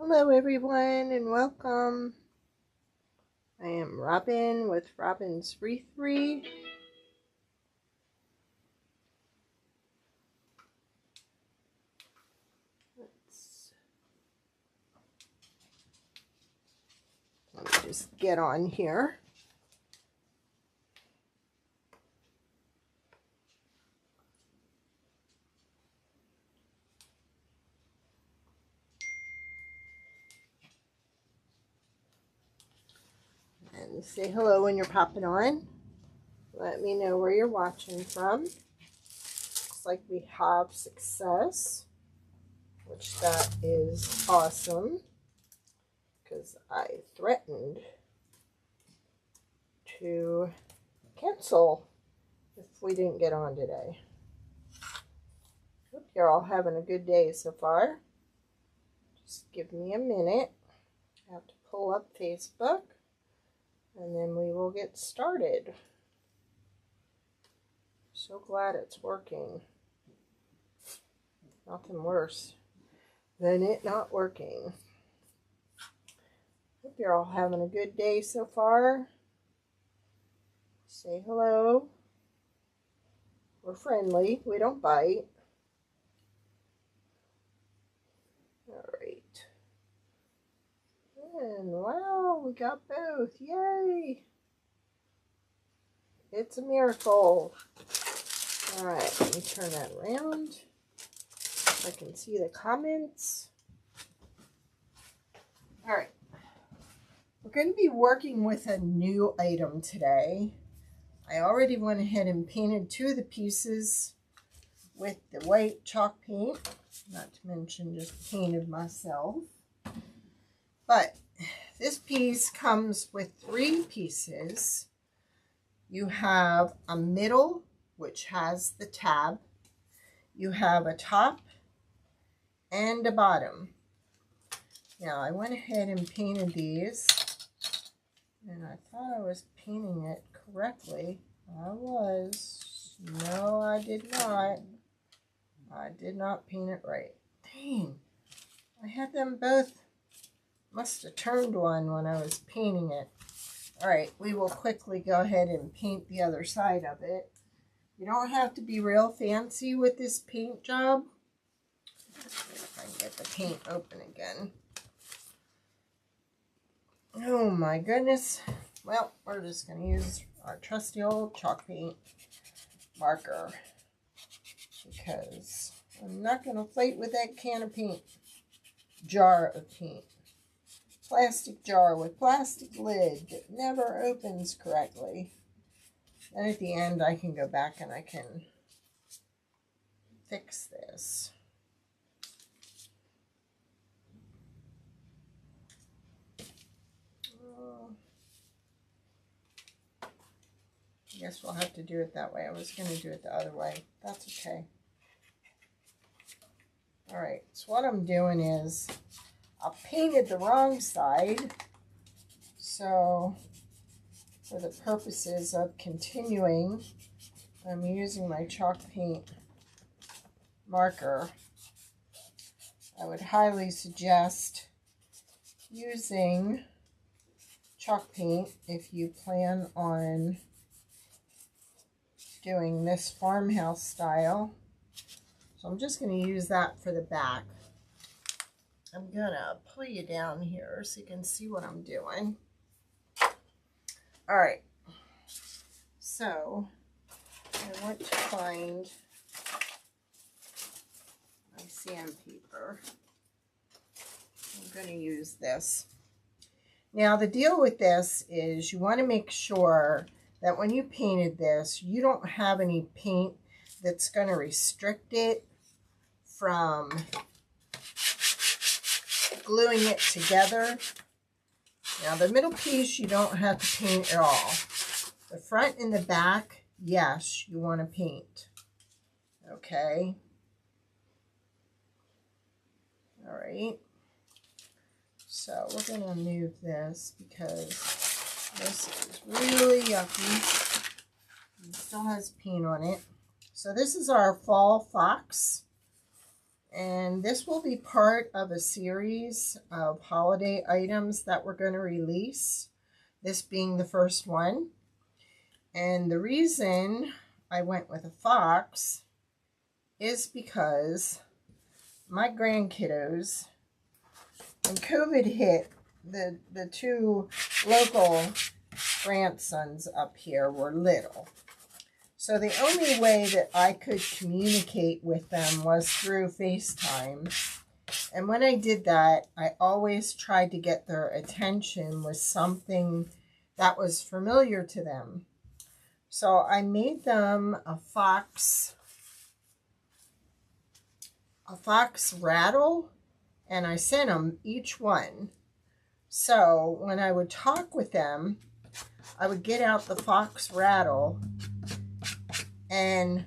Hello everyone and welcome. I am Robin with robinswreathery. Let me just get on here. And say hello when you're popping on. Let me know where you're watching from. Looks like we have success, which that is awesome because I threatened to cancel if we didn't get on today. Hope you're all having a good day so far. Just give me a minute. I have to pull up Facebook and then we will get started. So glad it's working. Nothing worse than it not working. Hope you're all having a good day so far. Say hello. We're friendly. We don't bite. All right. And wow, we got both. Yay! It's a miracle. All right, let me turn that around so I can see the comments. All right. We're going to be working with a new item today. I already went ahead and painted two of the pieces with the white chalk paint, not to mention just painted myself. But this piece comes with three pieces. You have a middle, which has the tab. You have a top and a bottom. Now, I went ahead and painted these, and I thought I was painting it correctly. I was. No, I did not. I did not paint it right. Dang. I had them both. Must have turned one when I was painting it. All right, we will quickly go ahead and paint the other side of it. You don't have to be real fancy with this paint job. Let's see if I can get the paint open again. Oh my goodness. Well, we're just going to use our trusty old chalk paint marker because I'm not going to fight with that can of paint. Jar of paint. Plastic jar with plastic lid that never opens correctly. And at the end I can go back and I can fix this. I guess we'll have to do it that way. I was going to do it the other way. That's okay. Alright, so what I'm doing is I painted the wrong side. So for the purposes of continuing, I'm using my chalk paint marker. I would highly suggest using chalk paint if you plan on doing this farmhouse style. So I'm just going to use that for the back. I'm going to pull you down here so you can see what I'm doing. All right. So I want to find my sandpaper. I'm going to use this. Now the deal with this is you want to make sure that when you painted this, you don't have any paint that's going to restrict it from gluing it together. Now the middle piece you don't have to paint at all. The front and the back, yes, you want to paint. Okay. All right. So we're going to move this because this is really yucky. It still has paint on it. So this is our fall fox And this will be part of a series of holiday items that we're going to release, this being the first one. And the reason I went with a fox is because my grandkiddos, when COVID hit, the two local grandsons up here were little. So the only way that I could communicate with them was through FaceTime. And when I did that, I always tried to get their attention with something that was familiar to them. So I made them a fox rattle, and I sent them each one. So when I would talk with them, I would get out the fox rattle and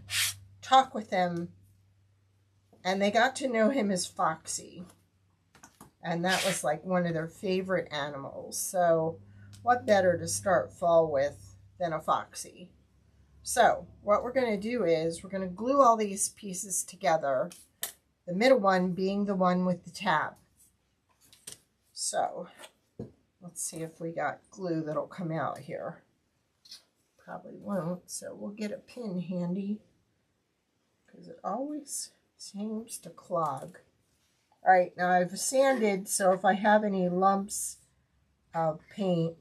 talk with them, and they got to know him as Foxy, and that was like one of their favorite animals. So what better to start fall with than a Foxy? So what we're going to do is we're going to glue all these pieces together, the middle one being the one with the tab. So let's see if we got glue that'll come out here. Probably won't, so we'll get a pin handy because it always seems to clog. All right, now I've sanded, so if I have any lumps of paint,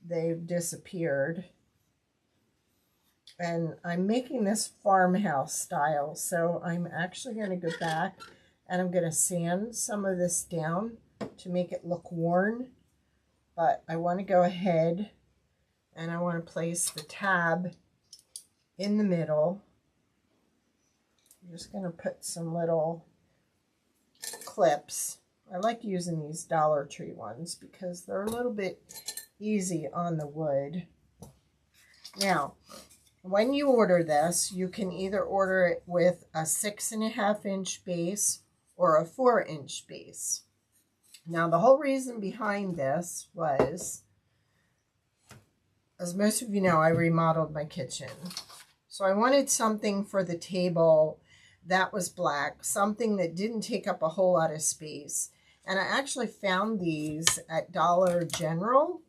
they've disappeared. And I'm making this farmhouse style, so I'm actually going to go back and I'm going to sand some of this down to make it look worn. But I want to go ahead and I want to place the tab in the middle. I'm just going to put some little clips. I like using these Dollar Tree ones because they're a little bit easy on the wood. Now, when you order this, you can either order it with a 6.5-inch base or a 4-inch base. Now, the whole reason behind this was, as most of you know, I remodeled my kitchen. So I wanted something for the table that was black, something that didn't take up a whole lot of space. And I actually found these at Dollar General.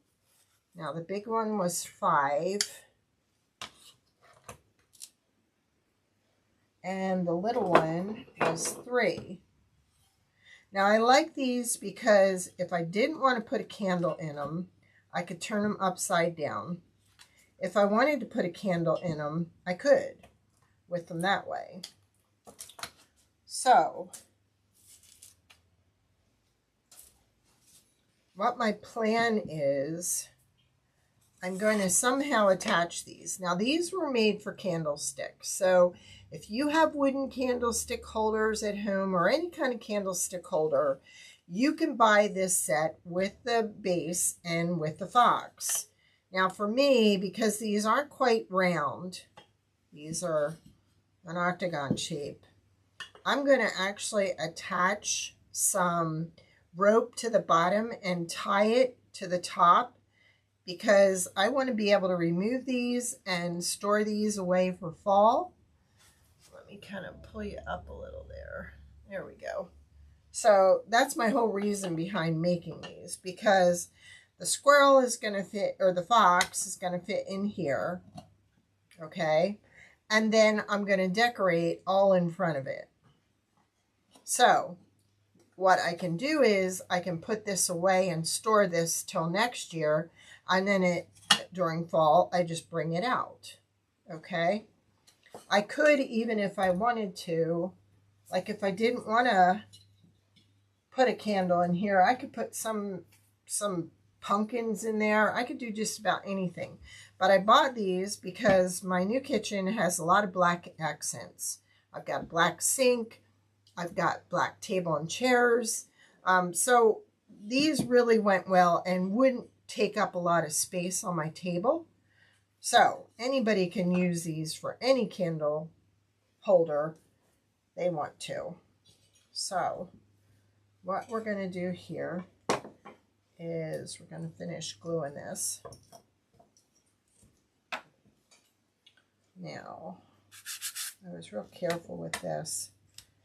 Now, the big one was $5. And the little one was $3. Now, I like these because if I didn't want to put a candle in them, I could turn them upside down. If I wanted to put a candle in them, I could with them that way. So, what my plan is, I'm going to somehow attach these. Now, these were made for candlesticks. So, if you have wooden candlestick holders at home or any kind of candlestick holder, you can buy this set with the base and with the fox. Now, for me, because these aren't quite round, these are an octagon shape, I'm going to actually attach some rope to the bottom and tie it to the top, because I want to be able to remove these and store these away for fall. Let me kind of pull you up a little there. There we go. So that's my whole reason behind making these, because the squirrel is going to fit, or the fox is going to fit in here. Okay. And then I'm going to decorate all in front of it. So what I can do is I can put this away and store this till next year. And then during fall, I just bring it out. Okay. I could, even if I wanted to, like if I didn't want to put a candle in here, I could put some pumpkins in there. I could do just about anything. But I bought these because my new kitchen has a lot of black accents. I've got a black sink. I've got black table and chairs. So these really went well and wouldn't take up a lot of space on my table. So anybody can use these for any candle holder they want to. So what we're going to do here is we're going to finish gluing this. Now, I was real careful with this.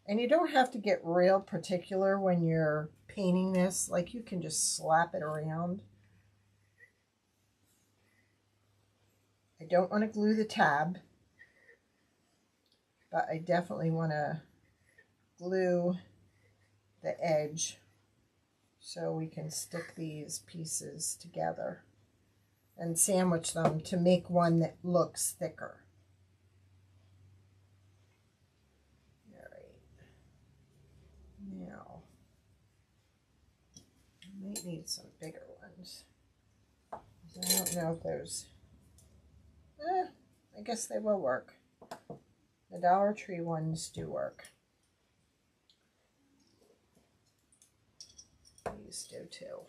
And you don't have to get real particular when you're painting this. Like, you can just slap it around. I don't want to glue the tab, but I definitely want to glue the edge so we can stick these pieces together and sandwich them to make one that looks thicker. All right. Now, I might need some bigger ones. I don't know if those, I guess they will work. The Dollar Tree ones do work. These do too.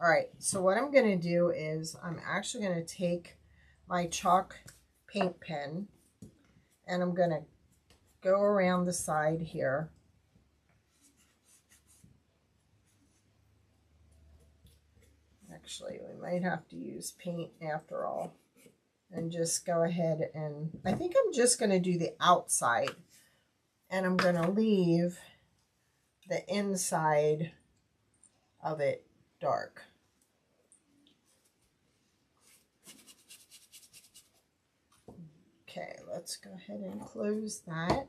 All right, so what I'm going to do is I'm actually going to take my chalk paint pen and I'm going to go around the side here. Actually, we might have to use paint after all. And just go ahead and, I think I'm just going to do the outside. And I'm going to leave the inside of it dark. Okay, let's go ahead and close that,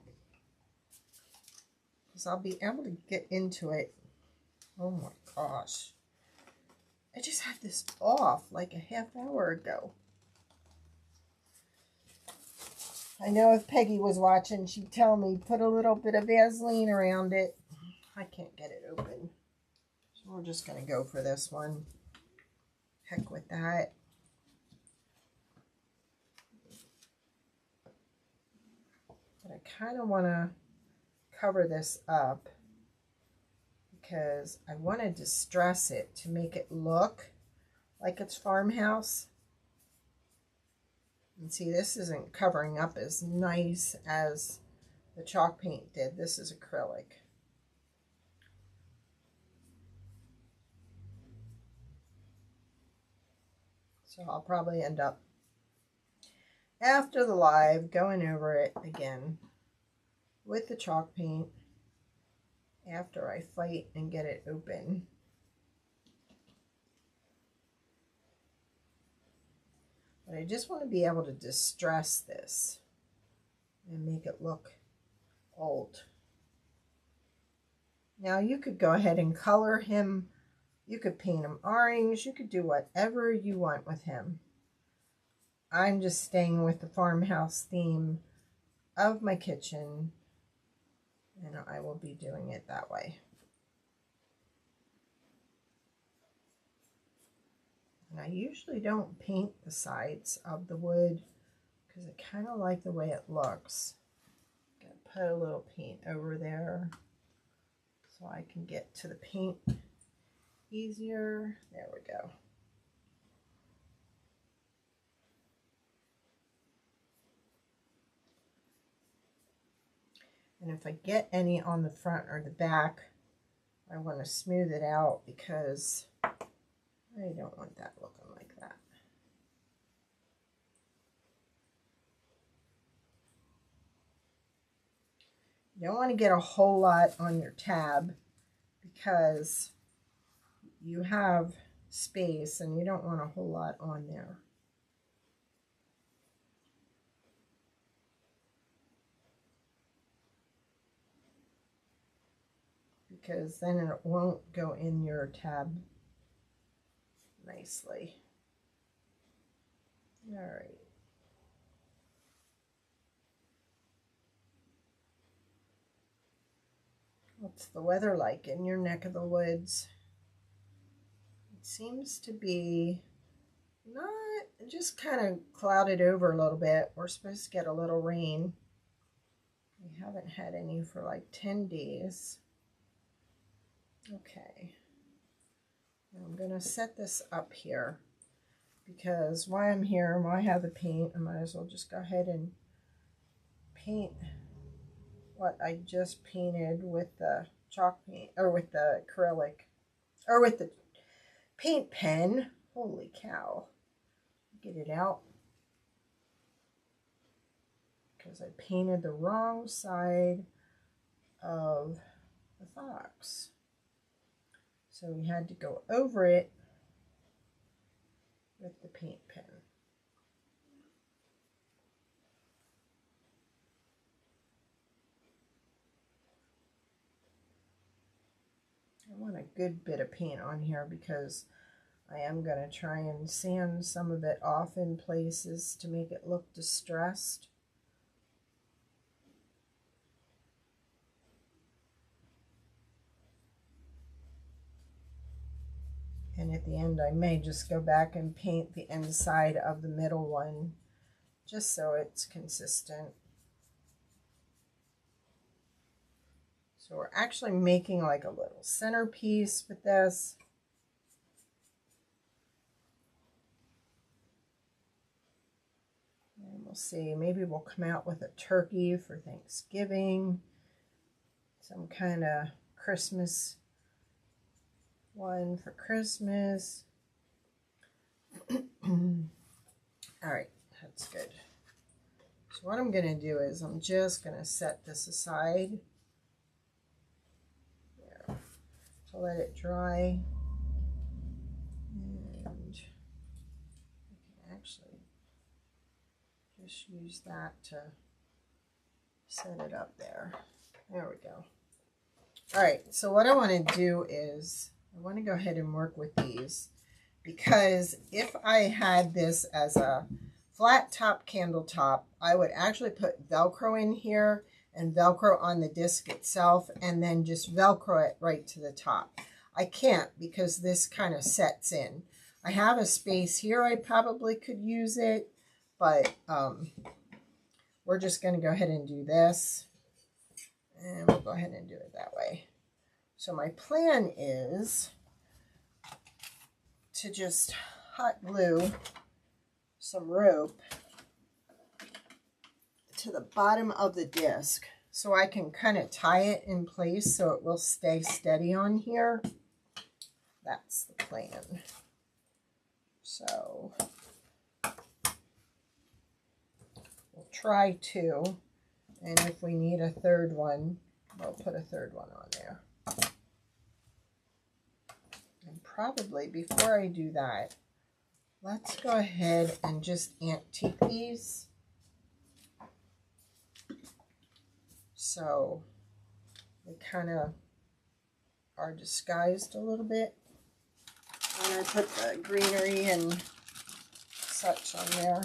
because I'll be able to get into it. Oh my gosh. I just had this off like a half hour ago. I know if Peggy was watching, she'd tell me, put a little bit of Vaseline around it. I can't get it open. So we're just going to go for this one. Heck with that. But I kind of want to cover this up because I want to distress it to make it look like it's farmhouse. And see, this isn't covering up as nice as the chalk paint did. This is acrylic. So I'll probably end up, after the live, going over it again with the chalk paint after I fight and get it open. But I just want to be able to distress this and make it look old. Now you could go ahead and color him. You could paint him orange. You could do whatever you want with him. I'm just staying with the farmhouse theme of my kitchen, and I will be doing it that way. And I usually don't paint the sides of the wood because I kind of like the way it looks. Gotta put a little paint over there so I can get to the paint easier. There we go. And if I get any on the front or the back, I want to smooth it out because I don't want that looking like that. You don't want to get a whole lot on your tab because you have space and you don't want a whole lot on there. Because then it won't go in your tab nicely. All right. What's the weather like in your neck of the woods? It seems to be not, just kind of clouded over a little bit. We're supposed to get a little rain. We haven't had any for like 10 days. Okay. Now I'm going to set this up here because while I'm here, while I have the paint, I might as well just go ahead and paint what I just painted with the chalk paint, or with the acrylic, or with the paint pen. Holy cow. Get it out because I painted the wrong side of the fox. So we had to go over it with the paint pen. I want a good bit of paint on here because I am going to try and sand some of it off in places to make it look distressed. And at the end I may just go back and paint the inside of the middle one just so it's consistent. So we're actually making like a little centerpiece with this. And we'll see, maybe we'll come out with a turkey for Thanksgiving, some kind of Christmas one for Christmas. All right, that's good. So what I'm going to do is I'm just going to set this aside there to let it dry. And I can actually just use that to set it up there. There we go. All right, so what I want to do is I want to go ahead and work with these, because if I had this as a flat top candle top, I would actually put Velcro in here and Velcro on the disc itself and then just Velcro it right to the top. I can't because this kind of sets in. I have a space here I probably could use it, but we're just going to go ahead and do this, and we'll go ahead and do it that way. So my plan is to just hot glue some rope to the bottom of the disc so I can kind of tie it in place so it will stay steady on here. That's the plan. So we'll try two, and if we need a third one, we'll put a third one on there. And probably before I do that, let's go ahead and just antique these. So they kind of are disguised a little bit. I'm going to put the greenery and such on there.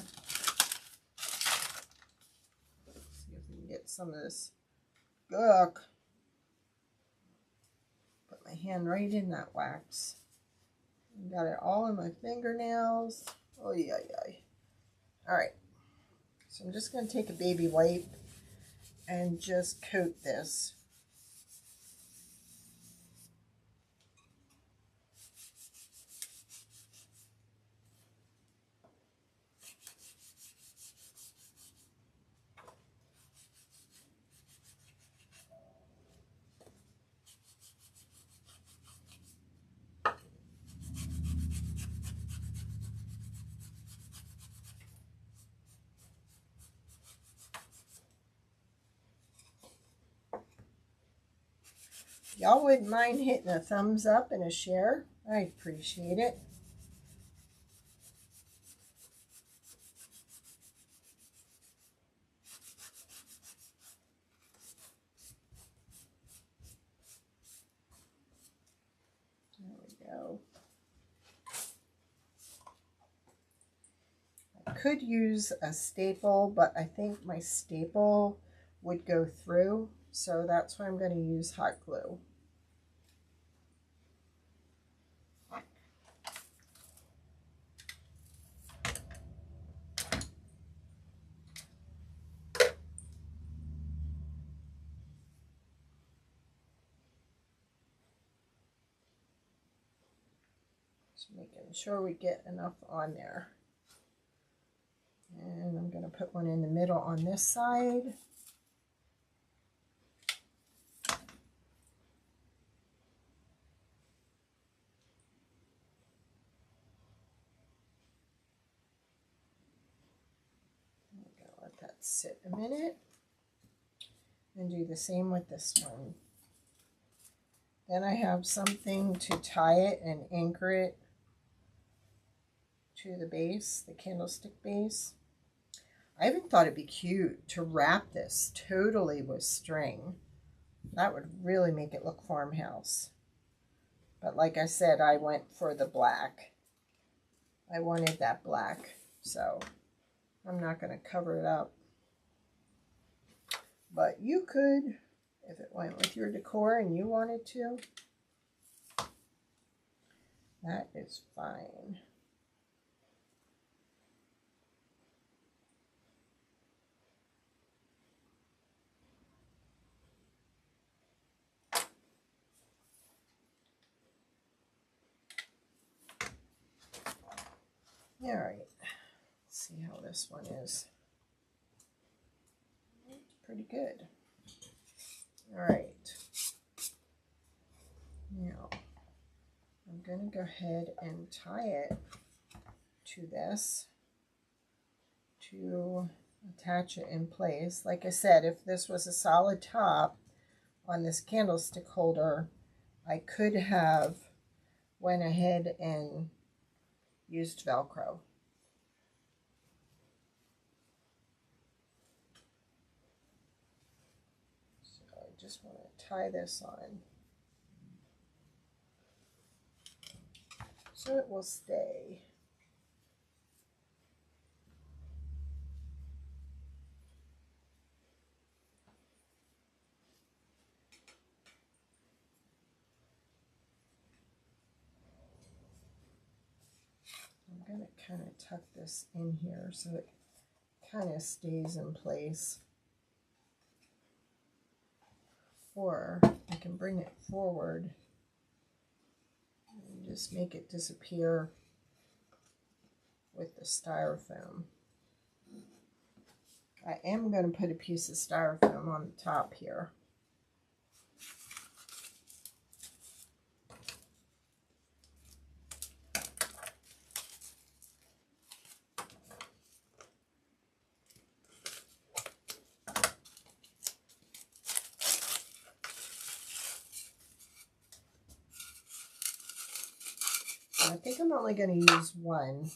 Let's see if we can get some of this gook. Put my hand right in that wax. Got it all in my fingernails. Oh yeah, yeah. All right. So I'm just going to take a baby wipe and just coat this. Y'all wouldn't mind hitting a thumbs up and a share. I'd appreciate it. There we go. I could use a staple, but I think my staple would go through, so that's why I'm going to use hot glue. Just making sure we get enough on there. And I'm going to put one in the middle on this side. I'm going to let that sit a minute. And do the same with this one. Then I have something to tie it and anchor it to the base, the candlestick base. I even thought it'd be cute to wrap this totally with string. That would really make it look farmhouse. But like I said, I went for the black. I wanted that black, so I'm not going to cover it up. But you could, if it went with your decor and you wanted to. That is fine. All right, let's see how this one is. It's pretty good. All right, now I'm going to go ahead and tie it to this to attach it in place. Like I said, if this was a solid top on this candlestick holder, I could have went ahead and used Velcro. So I just want to tie this on so it will stay. I'm going to kind of tuck this in here so it kind of stays in place. Or I can bring it forward and just make it disappear with the styrofoam. I am going to put a piece of styrofoam on the top here. I think I'm only going to use one.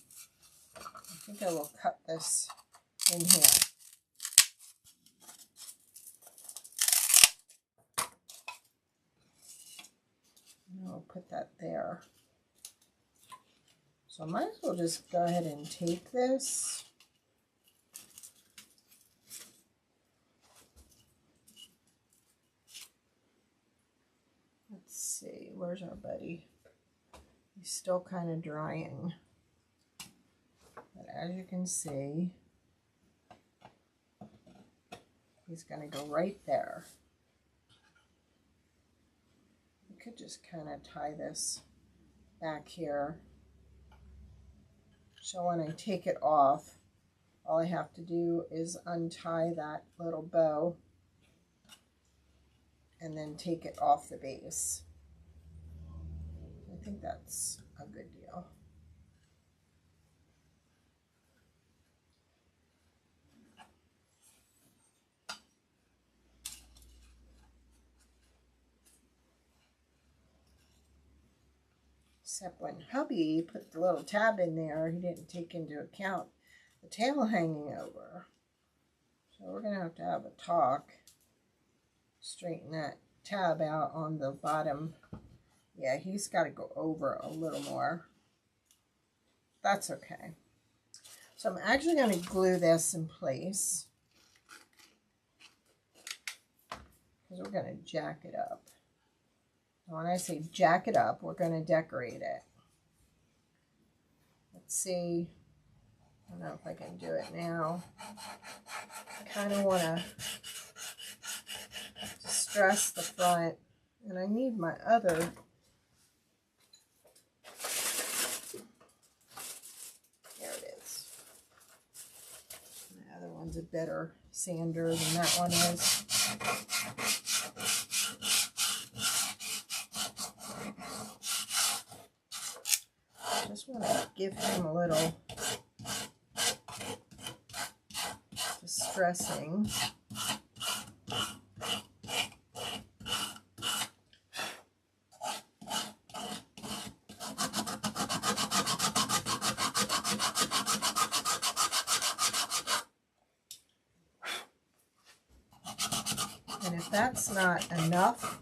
I think I will cut this in here. And I'll put that there. So I might as well just go ahead and take this. Let's see, where's our buddy? He's still kind of drying, but as you can see, he's going to go right there. You could just kind of tie this back here, so when I take it off, all I have to do is untie that little bow and then take it off the base. I think that's a good deal. Except when hubby put the little tab in there, he didn't take into account the tail hanging over. So we're going to have a talk, straighten that tab out on the bottom. Yeah, he's got to go over a little more. That's okay. So I'm actually going to glue this in place, because we're going to jack it up. And when I say jack it up, we're going to decorate it. Let's see. I don't know if I can do it now. I kind of want to distress the front, and I need my other. One's a better sander than that one is. Just want to give him a little distressing. that's not enough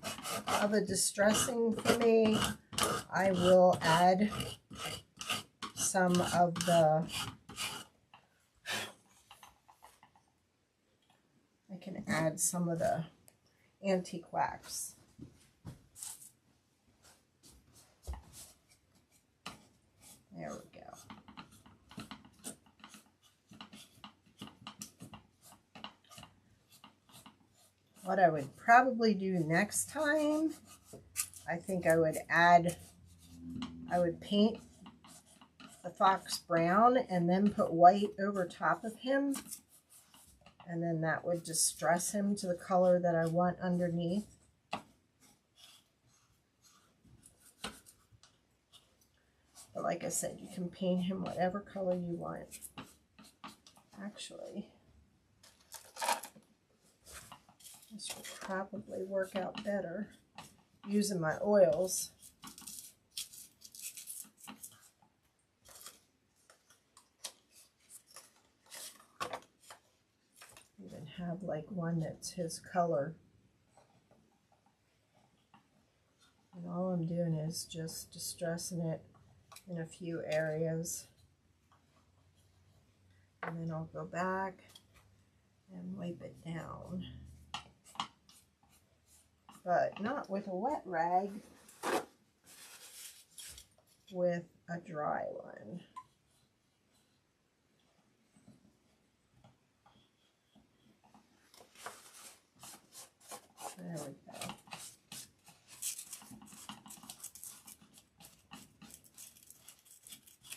of a distressing for me, I will add some of the, I can add some of the antique wax. There we go. What I would probably do next time, I think I would paint the fox brown and then put white over top of him. And then that would distress him to the color that I want underneath. But like I said, you can paint him whatever color you want. Actually, this will probably work out better using my oils. Even have like one that's his color. And all I'm doing is just distressing it in a few areas. And then I'll go back and wipe it down. But not with a wet rag, with a dry one. There we go.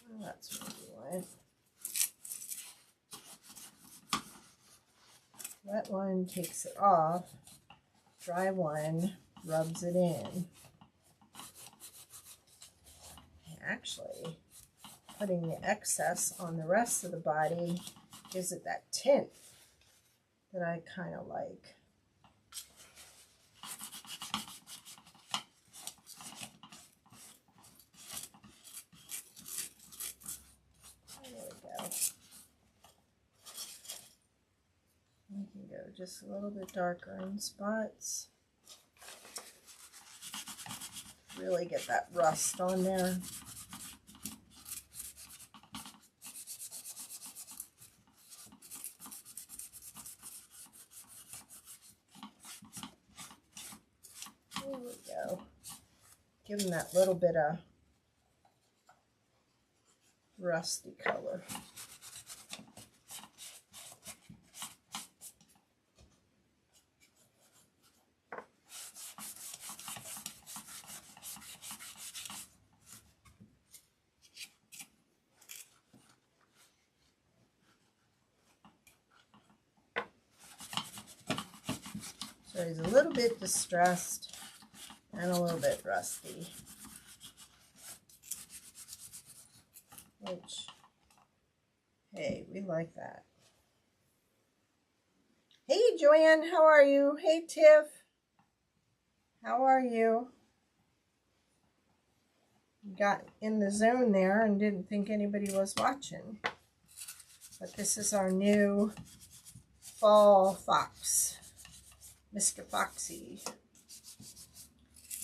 Well, that's what we want. Wet one takes it off. Dry one rubs it in. Actually, putting the excess on the rest of the body gives it that tint that I kind of like. There we go. We can go just a little bit darker in spots. Really get that rust on there. There we go. Give him that little bit of rusty color. So he's a little bit distressed and a little bit rusty, which, hey, we like that. Hey, Joanne, how are you? Hey, Tiff, how are you? Got in the zone there and didn't think anybody was watching. But this is our new fall fox, Mr. Foxy.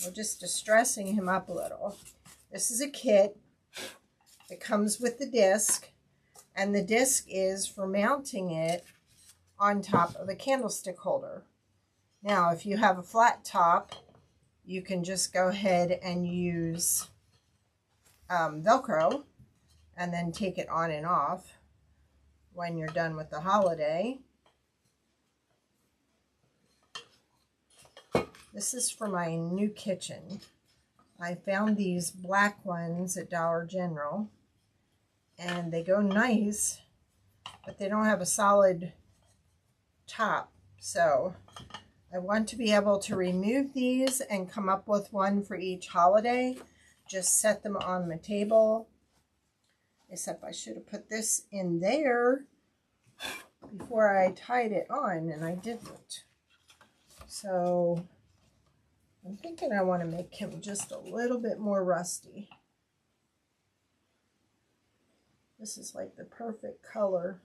We're just distressing him up a little. This is a kit. It comes with the disc, and the disc is for mounting it on top of a candlestick holder. Now, if you have a flat top, you can just go ahead and use Velcro and then take it on and off when you're done with the holiday. This is for my new kitchen. I found these black ones at Dollar General, and they go nice, but they don't have a solid top. So I want to be able to remove these and come up with one for each holiday. Just set them on the table. Except I should have put this in there before I tied it on, and I didn't. So I'm thinking I want to make him just a little bit more rusty. This is like the perfect color.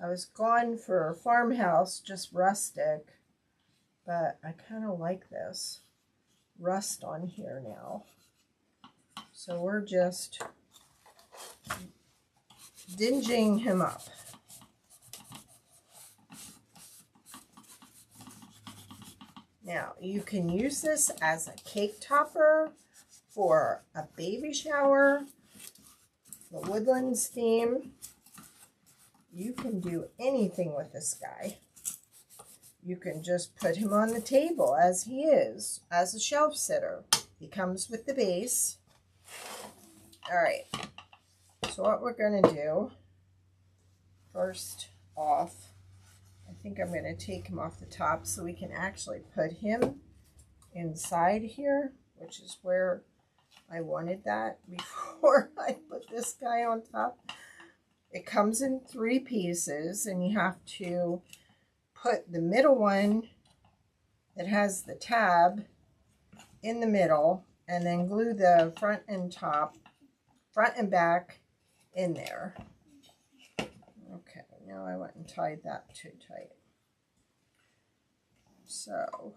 I was gone for a farmhouse, just rustic, but I kind of like this rust on here now. So we're just dinging him up. Now, you can use this as a cake topper for a baby shower, the Woodlands theme. You can do anything with this guy. You can just put him on the table as he is, as a shelf sitter. He comes with the base. All right, so what we're going to do, first off, I think I'm going to take him off the top so we can actually put him inside here, which is where I wanted that before I put this guy on top. It comes in 3 pieces, and you have to put the middle one that has the tab in the middle, and then glue the front and back in there. Okay, now I went and tied that too tight. So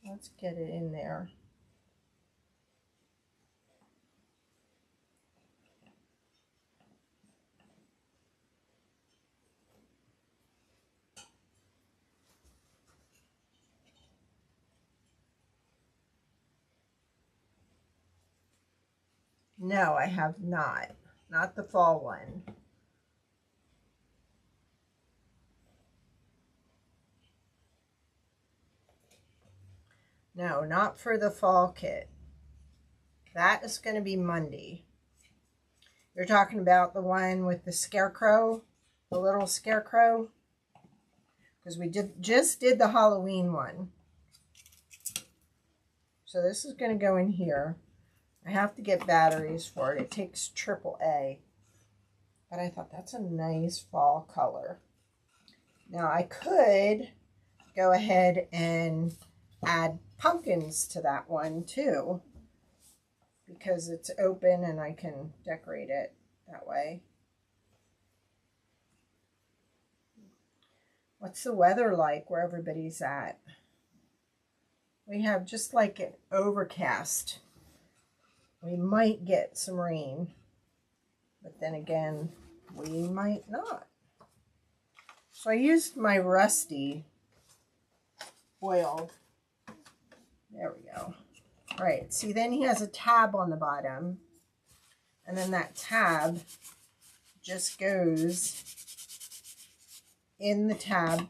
let's get it in there. No, I have not. Not the fall one. No, not for the fall kit. That is going to be Monday. You're talking about the one with the scarecrow, the little scarecrow? Because we just did the Halloween one. So this is going to go in here. I have to get batteries for it. It takes AAA. But I thought that's a nice fall color. Now I could go ahead and add pumpkins to that one too, because it's open and I can decorate it that way. What's the weather like where everybody's at? We have just like an overcast. We might get some rain, but then again, we might not. So I used my rusty oil. There we go. All right, see, then he has a tab on the bottom, and then that tab just goes in the tab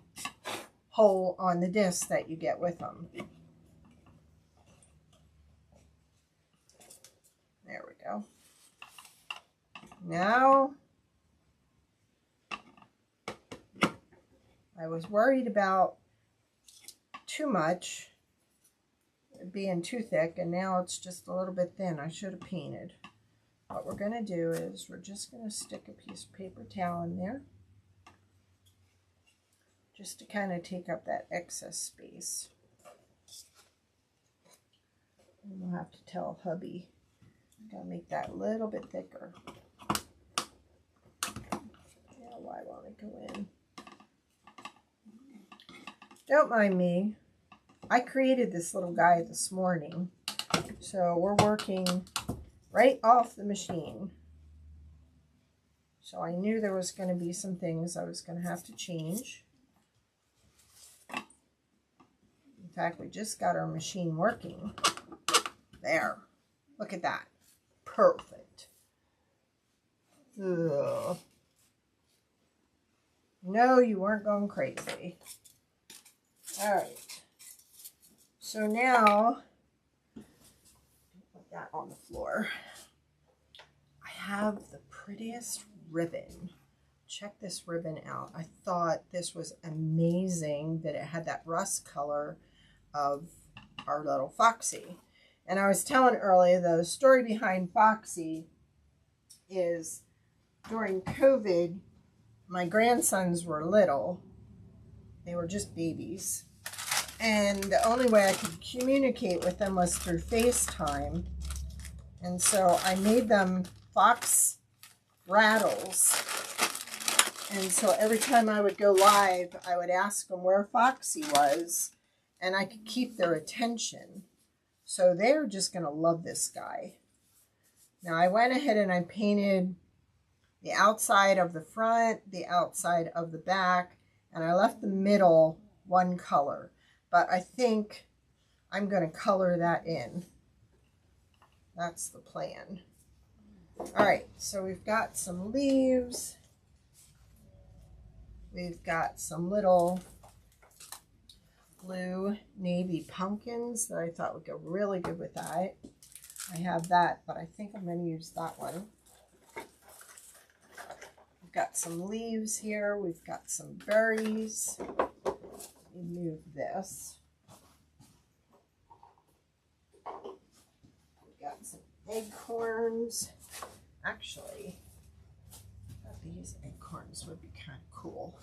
hole on the disc that you get with them. There we go. Now, I was worried about too much, being too thick, and now it's just a little bit thin. I should have painted. What we're going to do is we're just going to stick a piece of paper towel in there, just to kind of take up that excess space. And we'll have to tell hubby, gotta make that a little bit thicker. Yeah, why won't it go in? Don't mind me. I created this little guy this morning, so we're working right off the machine. So I knew there was going to be some things I was going to have to change. In fact, we just got our machine working. There. Look at that. Perfect. Ugh. No, you weren't going crazy. All right. So now, put that on the floor. I have the prettiest ribbon. Check this ribbon out. I thought this was amazing that it had that rust color of our little Foxy. And I was telling earlier, the story behind Foxy is during COVID, my grandsons were little. They were just babies. And the only way I could communicate with them was through FaceTime. And so I made them fox rattles. And so every time I would go live, I would ask them where Foxy was, and I could keep their attention. So they're just going to love this guy. Now I went ahead and I painted the outside of the front, the outside of the back, and I left the middle one color. But I think I'm going to color that in. That's the plan. All right, so we've got some leaves. We've got some little blue navy pumpkins that I thought would go really good with that. I have that, but I think I'm going to use that one. We've got some leaves here. We've got some berries. Let me move this. We've got some acorns. Actually, I thought these acorns would be kind of cool.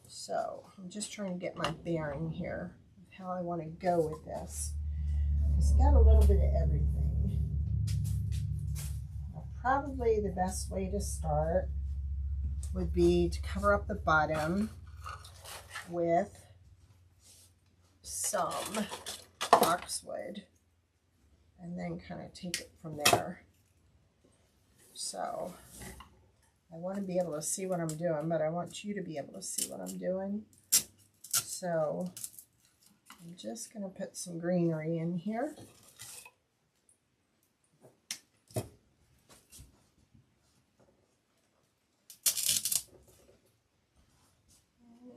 So I'm just trying to get my bearing here of how I want to go with this. It's got a little bit of everything. Now, probably the best way to start would be to cover up the bottom with some boxwood and then kind of take it from there. So I want to be able to see what I'm doing, but I want you to be able to see what I'm doing. So I'm just going to put some greenery in here.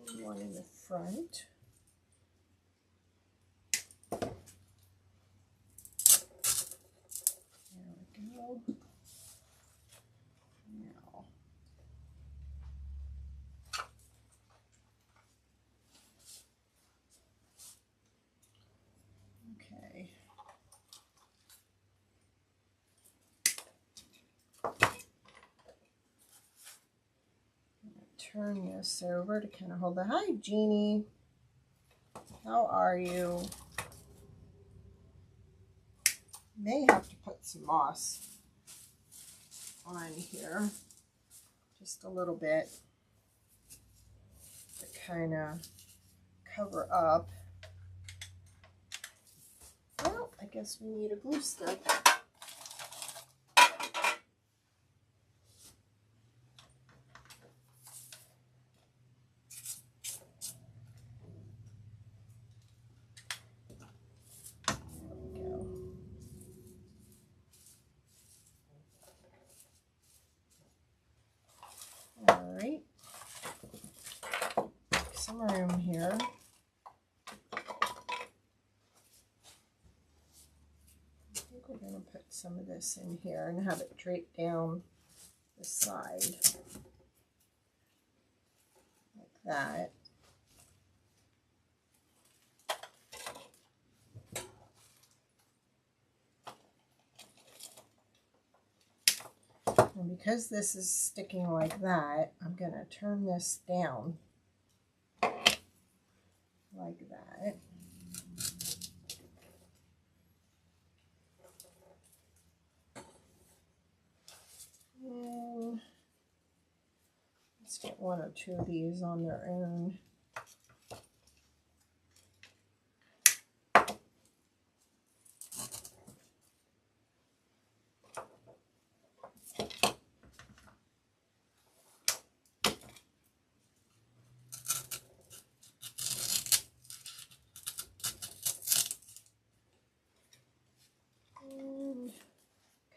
And one in the front. There we go. Now, okay. Turn this over to kind of hold the, hi Jeannie, how are you? May have to put some moss on here, just a little bit to kind of cover up. Well, I guess we need a glue stick. Alright, some room here. I think we're going to put some of this in here and have it drape down the side like that. And because this is sticking like that, I'm going to turn this down like that. And let's get one or two of these on their own.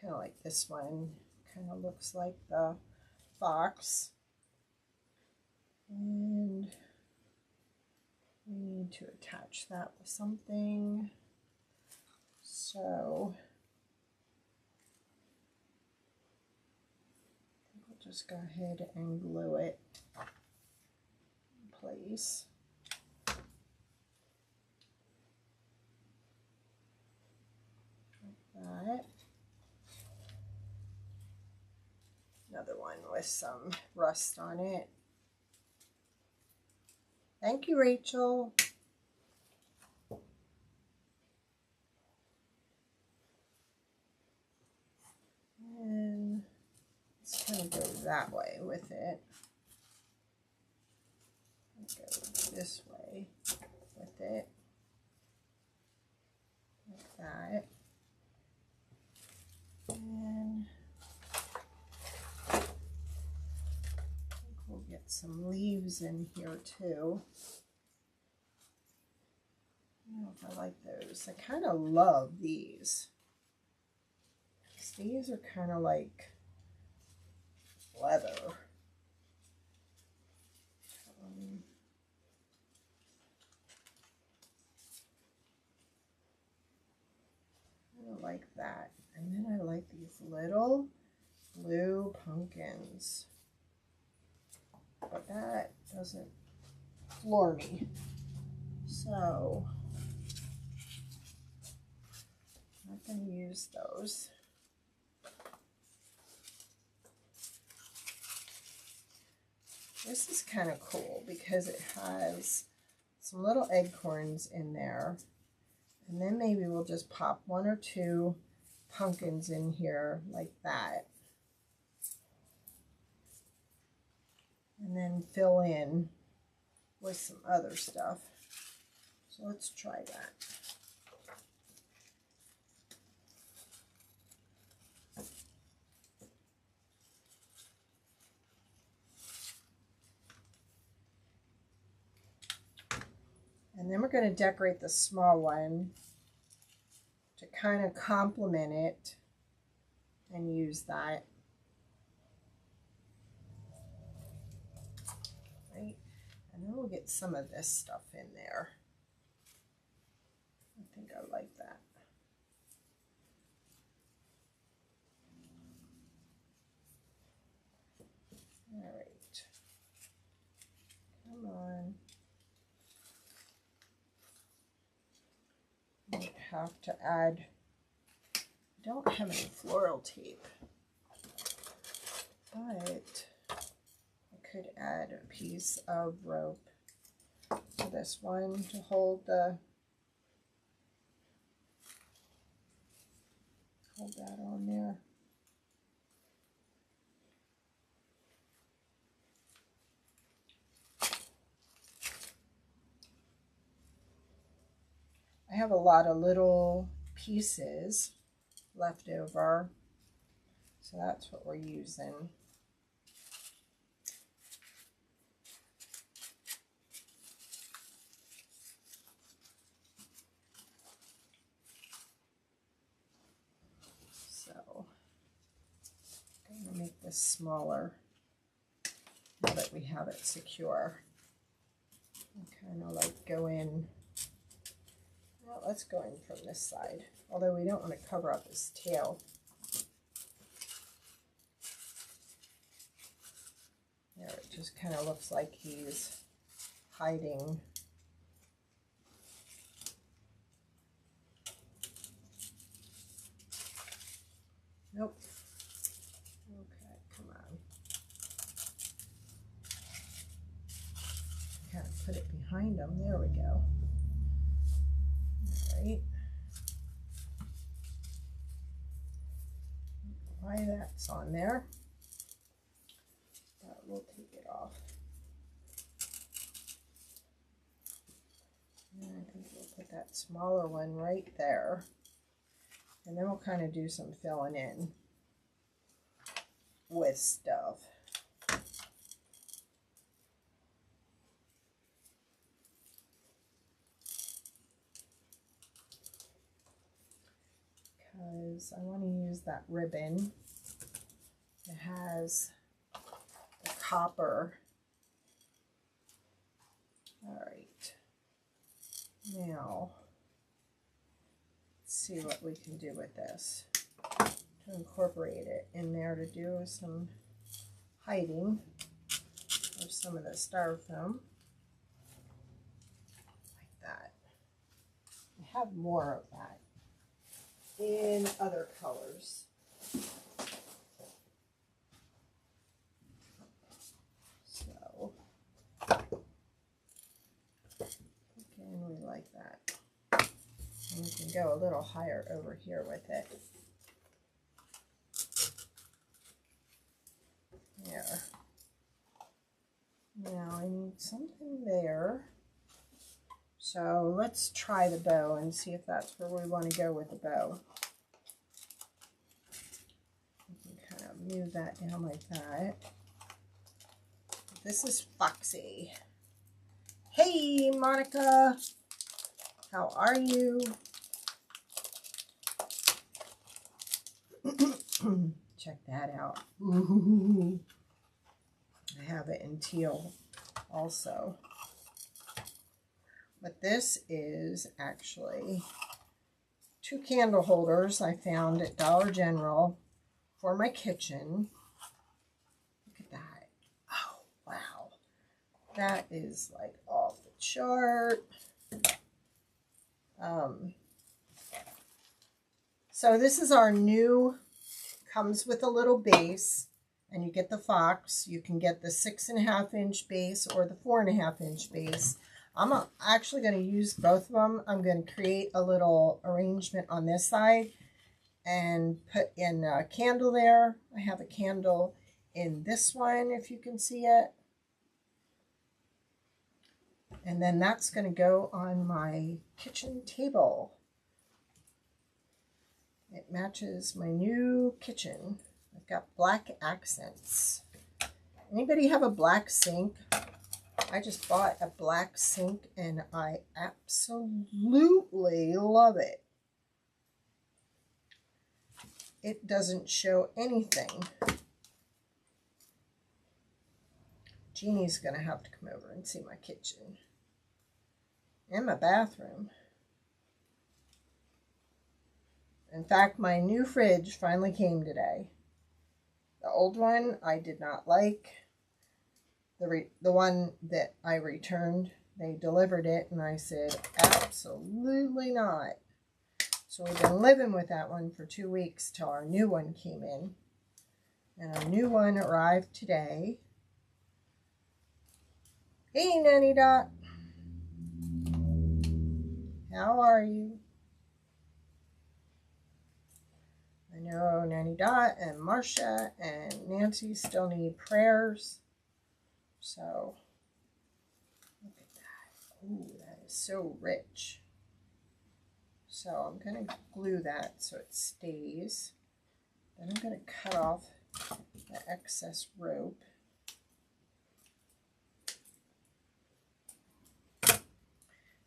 Kind of like this one, kind of looks like the fox. And we need to attach that with something. So we'll just go ahead and glue it in place. Like that. Another one with some rust on it. Thank you, Rachel. And let's kind of go that Go this way with it, like that. And I think we'll get some leaves in here too. I don't know if I like those. I kind of love these. These are kind of like leather. I like that. And then I like these little blue pumpkins. But that doesn't floor me. So I'm not going to use those. This is kind of cool because it has some little acorns in there. And then maybe we'll just pop 1 or 2 pumpkins in here like that. And then fill in with some other stuff. So let's try that. And then we're going to decorate the small one to kind of complement it and use that. Right? And then we'll get some of this stuff in there. I think I like that. All right. Come on. I have to add, I don't have any floral tape, but I could add a piece of rope to this one to hold that on there. I have a lot of little pieces left over, so that's what we're using. So I'm going to make this smaller now that we have it secure. I kind of like go in. Well, let's go in from this side, although we don't want to cover up his tail. There, it just kind of looks like he's hiding. Nope. Okay, come on. Kind of put it behind him. There we go. Right. Why that's on there, but we'll take it off. And I think we'll put that smaller one right there, and then we'll kind of do some filling in with stuff. Because I want to use that ribbon. It has the copper. All right. Now, let's see what we can do with this to incorporate it in there to do some hiding of some of the styrofoam. Like that. I have more of that in other colors. So, again, we like that. And we can go a little higher over here with it. There. Now I need something there. So let's try the bow and see if that's where we want to go with the bow. We can kind of move that down like that. This is Foxy. Hey, Monica. How are you? Check that out. Ooh. I have it in teal also. But this is actually 2 candle holders I found at Dollar General for my kitchen. Look at that. Oh, wow. That is like off the chart. So this is our new, comes with a little base, and you get the Fox. You can get the 6.5 inch base or the 4.5 inch base. I'm actually going to use both of them. I'm going to create a little arrangement on this side and put in a candle there. I have a candle in this one, if you can see it. And then that's going to go on my kitchen table. It matches my new kitchen. I've got black accents. Anybody have a black sink? I just bought a black sink and I absolutely love it. It doesn't show anything. Jeannie's going to have to come over and see my kitchen and my bathroom. In fact, my new fridge finally came today. The old one I did not like. The one that I returned, they delivered it and I said, absolutely not. So we've been living with that one for 2 weeks till our new one came in. And our new one arrived today. Hey, Nanny Dot. How are you? I know Nanny Dot and Marcia and Nancy still need prayers. So, look at that. Ooh, that is so rich. So I'm going to glue that so it stays. Then I'm going to cut off the excess rope.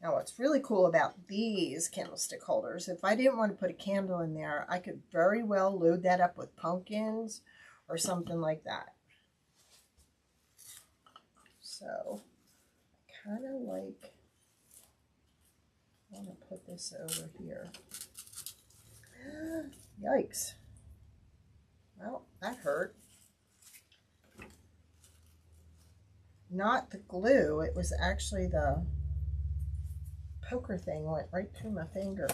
Now what's really cool about these candlestick holders, if I didn't want to put a candle in there, I could very well load that up with pumpkins or something like that. So I kind of like, I want to put this over here. Yikes. Well, that hurt. Not the glue, it was actually the poker thing went right through my finger.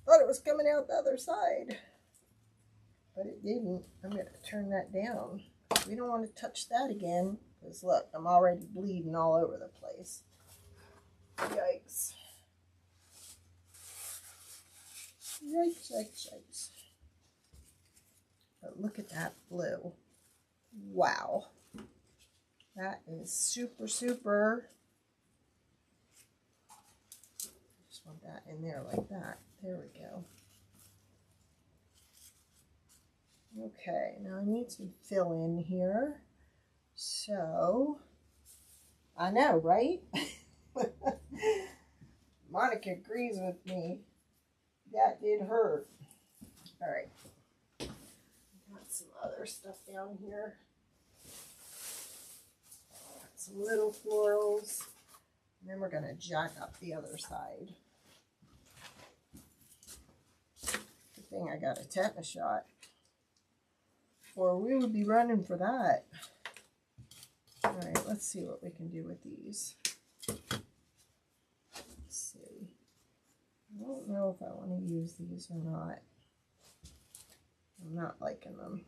Thought it was coming out the other side, but it didn't. I'm going to turn that down. We don't want to touch that again, because look, I'm already bleeding all over the place. Yikes. Yikes, yikes, yikes. But look at that blue. Wow. That is super, super. Just want that in there like that. There we go. Okay, now I need some fill in here. So, I know, right? Monica agrees with me. That did hurt. All right. Got some other stuff down here. Got some little florals. And then we're going to jack up the other side. Good thing I got a tetanus shot, or we would be running for that. All right, let's see what we can do with these. Let's see. I don't know if I want to use these or not. I'm not liking them.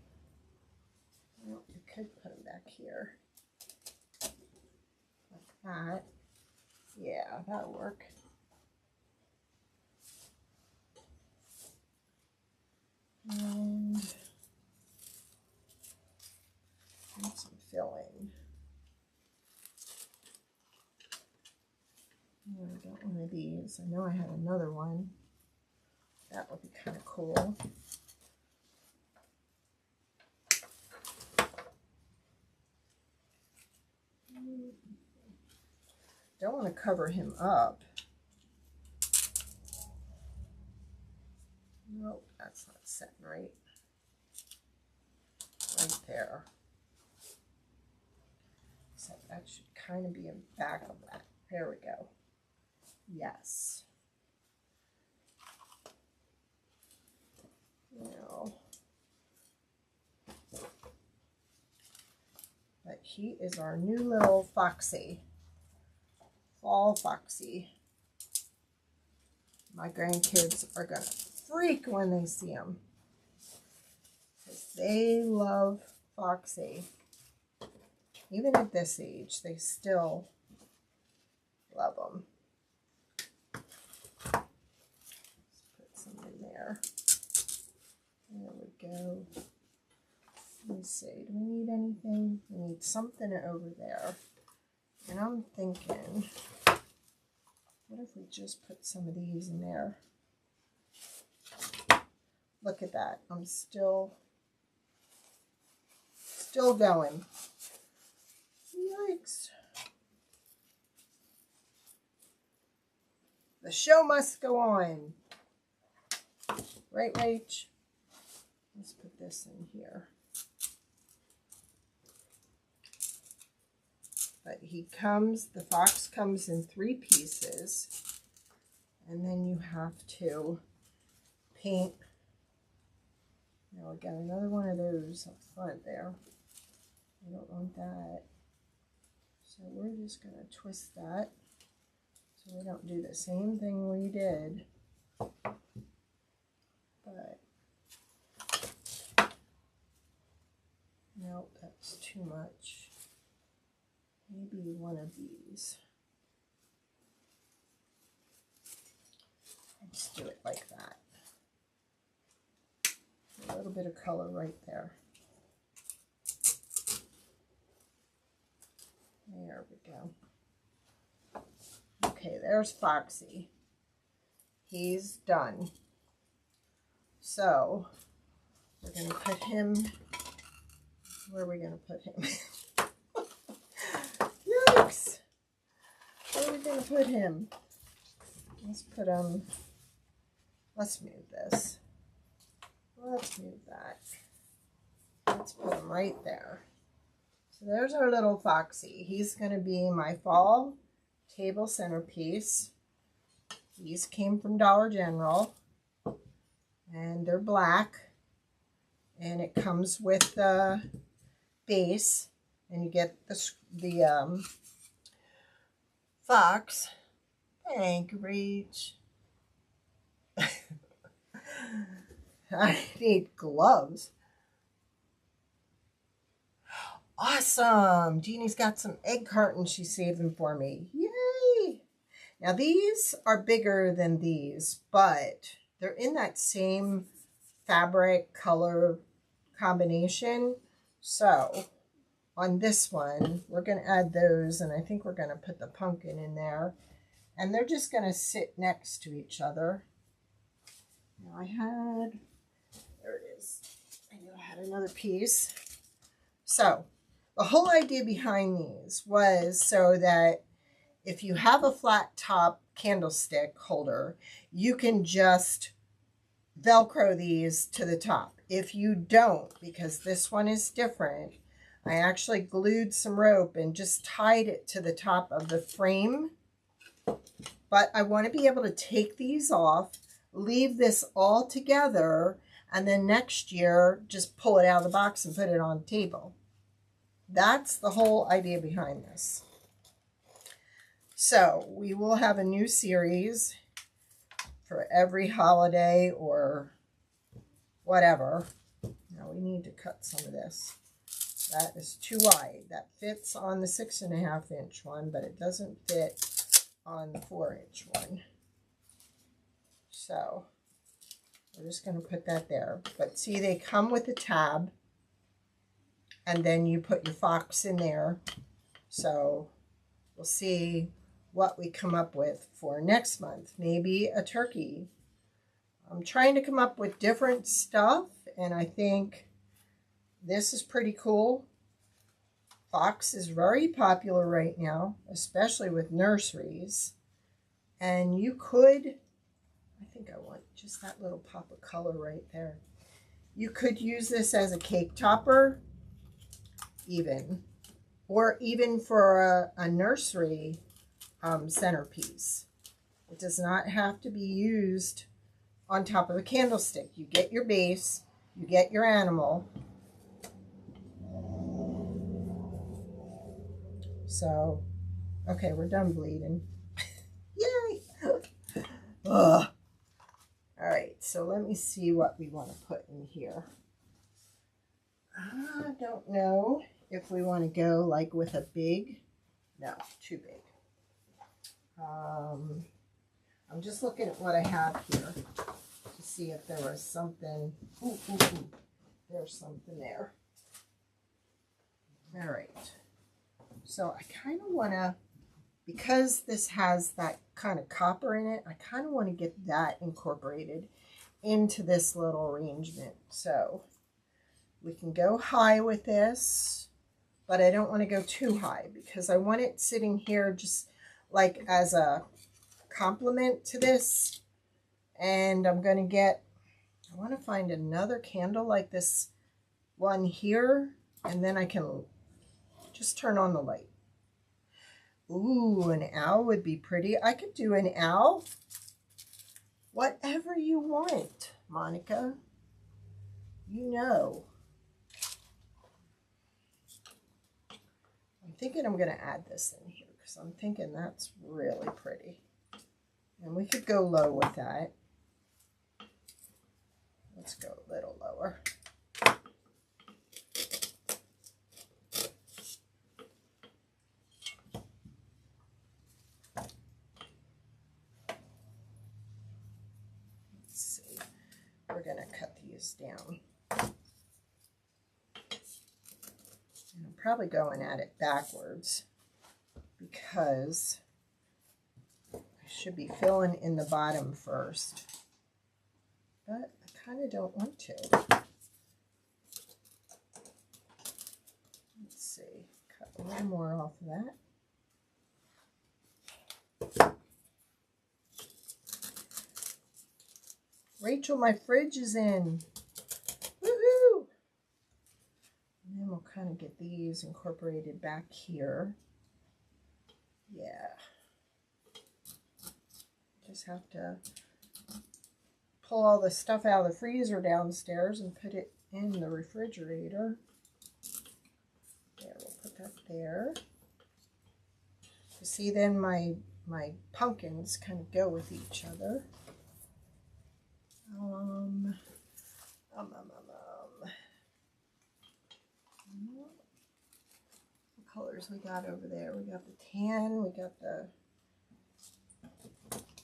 Well, we could put them back here. Like that. Yeah, that'll work. And some filling. got one of these. I know I had another one. That would be kind of cool. Don't want to cover him up. Nope, that's not setting right. Right there. So that should kind of be in back of that. There we go. Yes. Now, but he is our new little Foxy. Fall Foxy. My grandkids are gonna freak when they see him, because they love Foxy. Even at this age, they still love them. Let's put some in there. There we go. Let me see, do we need anything? We need something over there. And I'm thinking, what if we just put some of these in there? Look at that. I'm still going. Yikes. The show must go on. Right, Rach? Let's put this in here. But the fox comes in 3 pieces. And then you have to paint. Now we got another one of those up front there. I don't want that. So we're just going to twist that so we don't do the same thing we did. But nope, that's too much. Maybe one of these. Let's do it like that. A little bit of color right there. There we go. Okay, there's Foxy. He's done. So, we're going to put him, where are we going to put him? Yikes! Where are we going to put him? Let's put him, let's move this. Let's move that. Let's put him right there. So there's our little Foxy. He's going to be my fall table centerpiece. These came from Dollar General. And they're black. And it comes with the base. And you get the fox. Thank you, Reach. I need gloves. Awesome. Jeannie's got some egg cartons she's saving for me. Yay. Now these are bigger than these, but they're in that same fabric color combination. So on this one, we're going to add those, and I think we're going to put the pumpkin in there. And they're just going to sit next to each other. Now there it is. I knew I had another piece. So the whole idea behind these was so that if you have a flat top candlestick holder, you can just Velcro these to the top. If you don't, because this one is different, I actually glued some rope and just tied it to the top of the frame. But I want to be able to take these off, leave this all together, and then next year just pull it out of the box and put it on the table. That's the whole idea behind this. So we will have a new series for every holiday or whatever. Now we need to cut some of this. That is too wide. That fits on the 6.5 inch one, but it doesn't fit on the 4-inch one. So we're just going to put that there. But see, they come with a tab, and then you put your fox in there. So we'll see what we come up with for next month. Maybe a turkey. I'm trying to come up with different stuff, and I think this is pretty cool. Fox is very popular right now, especially with nurseries. And you could, I think I want just that little pop of color right there. You could use this as a cake topper, even, or even for a nursery centerpiece. It does not have to be used on top of a candlestick. You get your base, you get your animal. So, okay, we're done bleeding. Yay! Ugh. All right, so let me see what we want to put in here. I don't know if we want to go like with a big, no, too big. I'm just looking at what I have here to see if there was something. Ooh, there's something there. All right. So I kind of want to, because this has that kind of copper in it, I kind of want to get that incorporated into this little arrangement. So we can go high with this, but I don't want to go too high because I want it sitting here just like as a complement to this. And I'm going to get, I want to find another candle like this one here, and then I can just turn on the light. Ooh, an owl would be pretty. I could do an owl. Whatever you want, Monica. You know. I'm thinking I'm going to add this in here because I'm thinking that's really pretty. And we could go low with that. Let's go a little lower. We're going to cut these down. And I'm probably going at it backwards because I should be filling in the bottom first. But I kind of don't want to. Let's see. Cut a little more off of that. Rachel, my fridge is in. Woohoo! And then we'll kind of get these incorporated back here. Yeah. Just have to pull all the stuff out of the freezer downstairs and put it in the refrigerator. There, we'll put that there. So see, then my pumpkins kind of go with each other. What colors we got over there? We got the tan, we got the,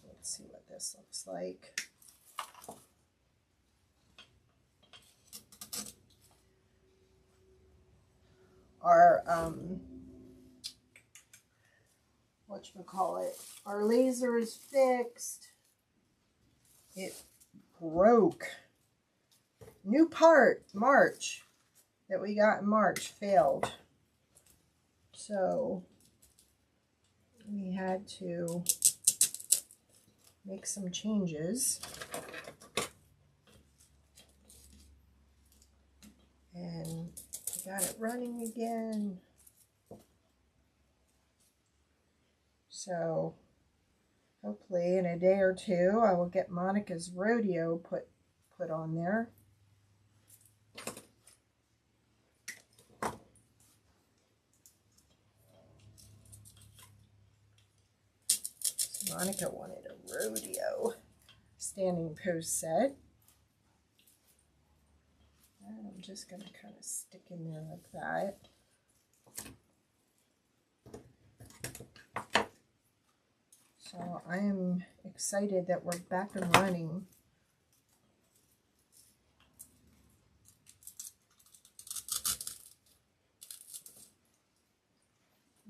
let's see what this looks like. Our, whatchamacallit, our laser is fixed. It broke. New part, March, that we got in March failed. So we had to make some changes. And I got it running again. So hopefully in a day or two I will get Monica's rodeo put on there. So Monica wanted a rodeo standing post set. And I'm just going to kind of stick in there like that. So I am excited that we're back and running.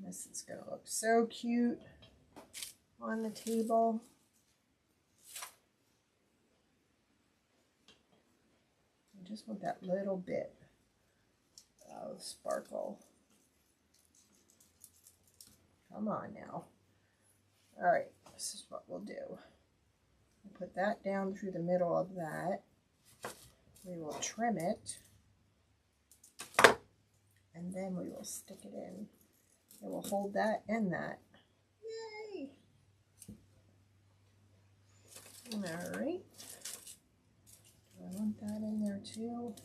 This is going to look so cute. on the table. I just want that little bit of sparkle. Come on now. All right, this is what we'll do. We'll put that down through the middle of that. We will trim it, and then we will stick it in. It will hold that and that. Yay! All right. Do I want that in there too?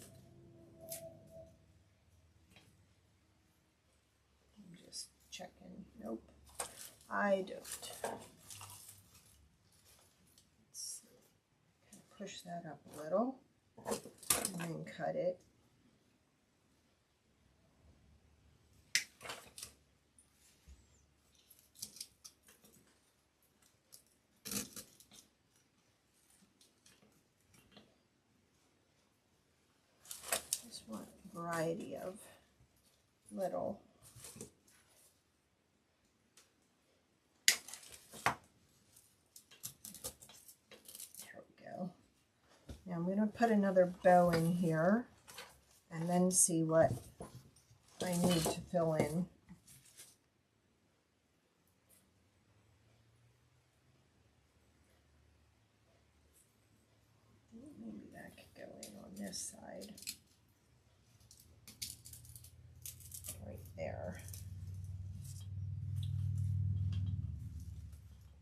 I'm just checking. Nope, I don't. Let's see. Kind of push that up a little and then cut it. Want a variety of little there we go. Now I'm going to put another bow in here and then see what I need to fill in. Maybe that could go in on this side. There.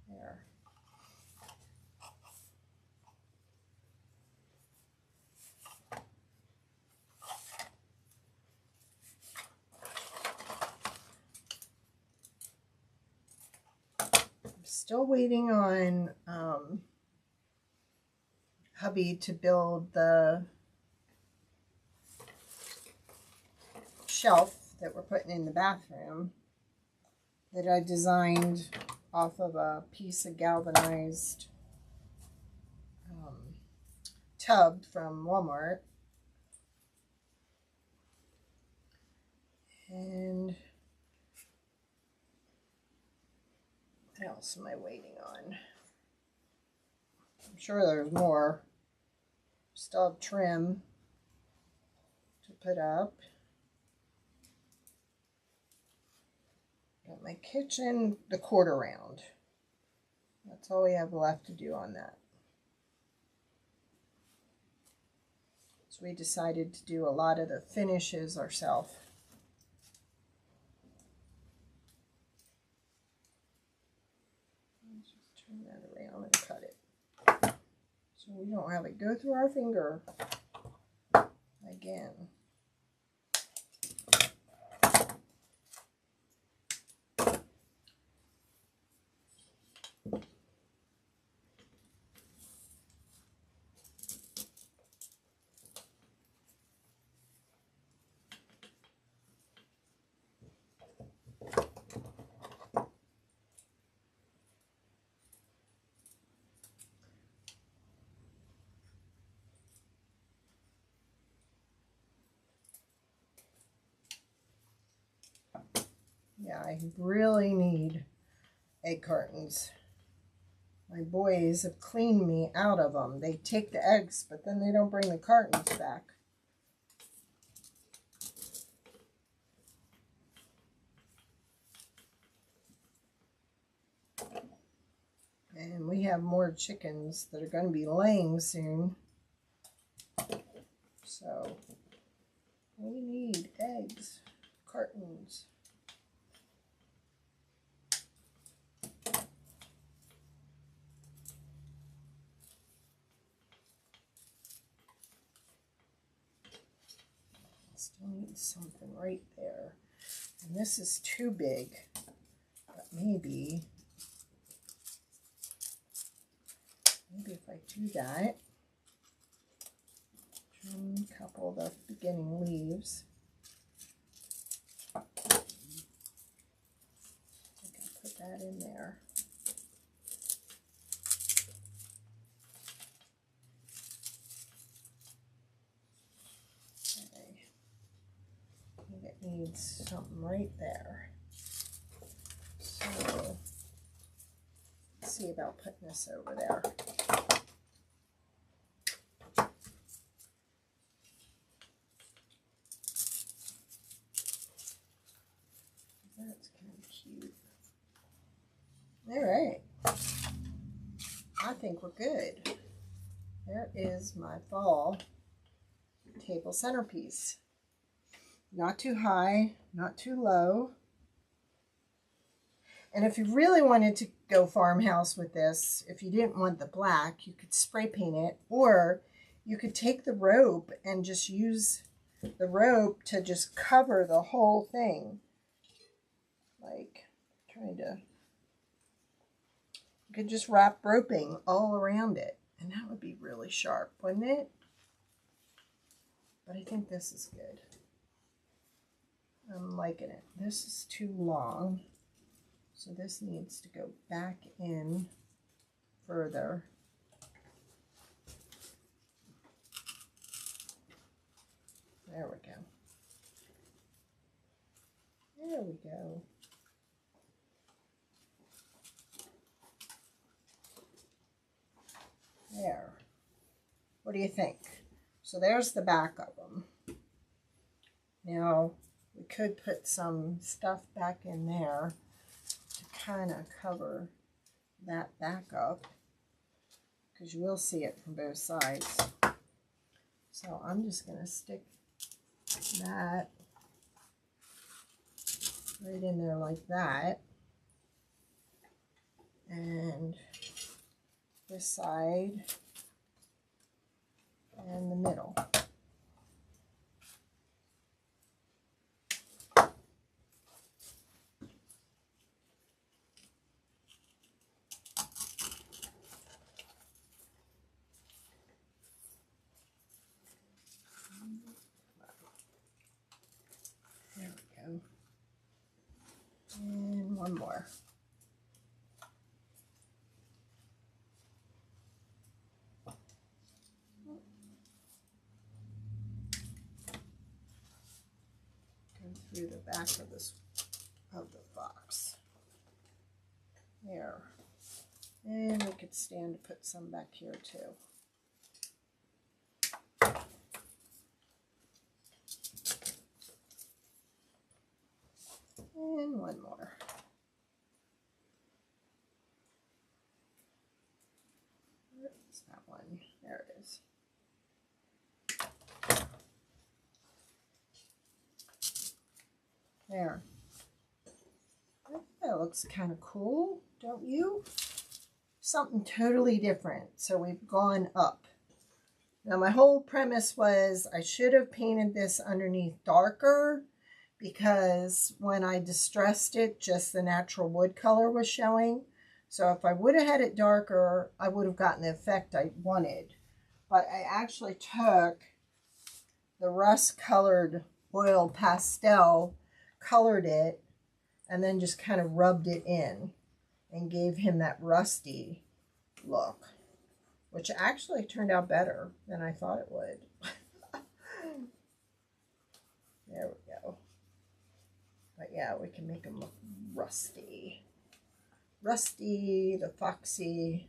There. I'm still waiting on hubby to build the shelf that we're putting in the bathroom that I designed off of a piece of galvanized tub from Walmart. And what else am I waiting on? I'm sure there's more. Still have trim to put up. Got my kitchen, the quarter round. That's all we have left to do on that. So we decided to do a lot of the finishes ourselves. Just turn that around and cut it. So we don't have it go through our finger again. Yeah, I really need egg cartons. My boys have cleaned me out of them. They take the eggs, but then they don't bring the cartons back. And we have more chickens that are going to be laying soon. So we need eggs, cartons. Still need something right there. And this is too big, but maybe if I do that, trim a couple of the beginning leaves. I think I'll put that in there. It needs something right there. So see about putting this over there. That's kind of cute. All right. I think we're good. There is my fall table centerpiece. Not too high, not too low. And if you really wanted to go farmhouse with this, if you didn't want the black, you could spray paint it, or you could take the rope and just use the rope to just cover the whole thing. Like, trying to, you could just wrap roping all around it, and that would be really sharp, wouldn't it? But I think this is good. I'm liking it. This is too long. So this needs to go back in further. There we go. There we go. There. What do you think? So there's the back of them. Now, we could put some stuff back in there to kind of cover that back up, because you will see it from both sides. So I'm just going to stick that right in there like that. And this side and the middle. There we go. And one more. Through the back of this of the box. There. And we could stand to put some back here too. And one more. Where's that one? There it is. There. That looks kind of cool, don't you? Something totally different. So we've gone up. Now my whole premise was I should have painted this underneath darker, because when I distressed it, just the natural wood color was showing. So if I would have had it darker, I would have gotten the effect I wanted. But I actually took the rust colored oil pastel, colored it, and then just kind of rubbed it in and gave him that rusty look, which actually turned out better than I thought it would. There we go. But yeah, we can make him look rusty. Rusty, the Foxy.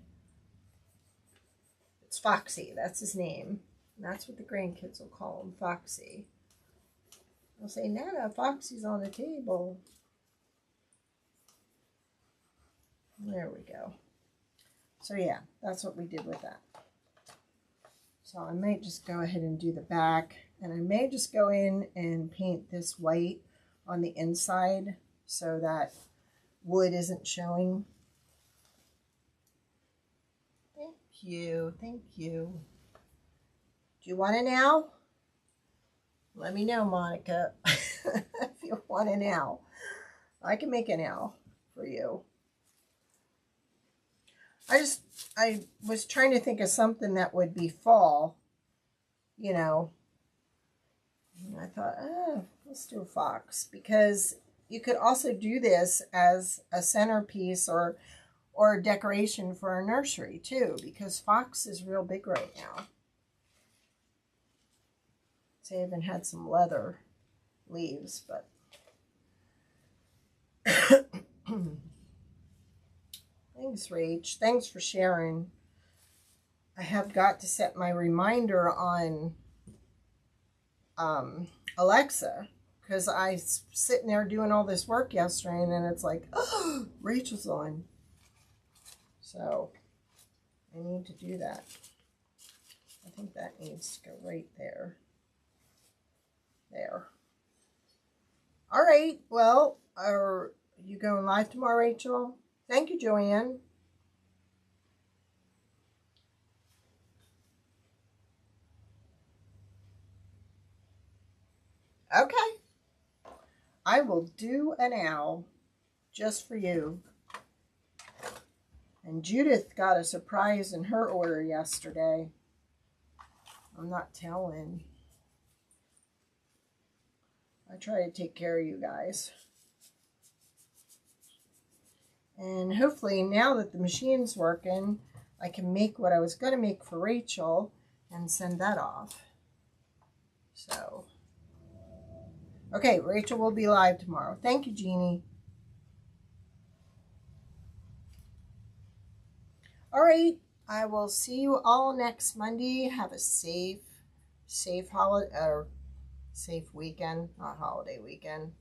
It's Foxy, that's his name. And that's what the grandkids will call him, Foxy. I'll say, Nana, Foxy's on the table. There we go. So yeah, that's what we did with that. So I might just go ahead and do the back, and I may just go in and paint this white on the inside so that wood isn't showing. Thank you, thank you. Do you want it now? Let me know, Monica, if you want it now. I can make it now for you. I was trying to think of something that would be fall, you know. And I thought, let's do a fox, because you could also do this as a centerpiece or a decoration for a nursery too, because fox is real big right now. So I even had some leather leaves, but I'm Thanks, Rach. Thanks for sharing. I have got to set my reminder on Alexa, because I was sitting there doing all this work yesterday, and then it's like, oh, Rachel's on. So I need to do that. I think that needs to go right there. There. All right. Well, are you going live tomorrow, Rachel? Thank you, Joanne. Okay. I will do an owl just for you. And Judith got a surprise in her order yesterday. I'm not telling. I try to take care of you guys. And hopefully now that the machine's working, I can make what I was going to make for Rachel and send that off. So, okay, Rachel will be live tomorrow. Thank you, Jeannie. All right, I will see you all next Monday. Have a safe holiday, or safe weekend, not holiday weekend.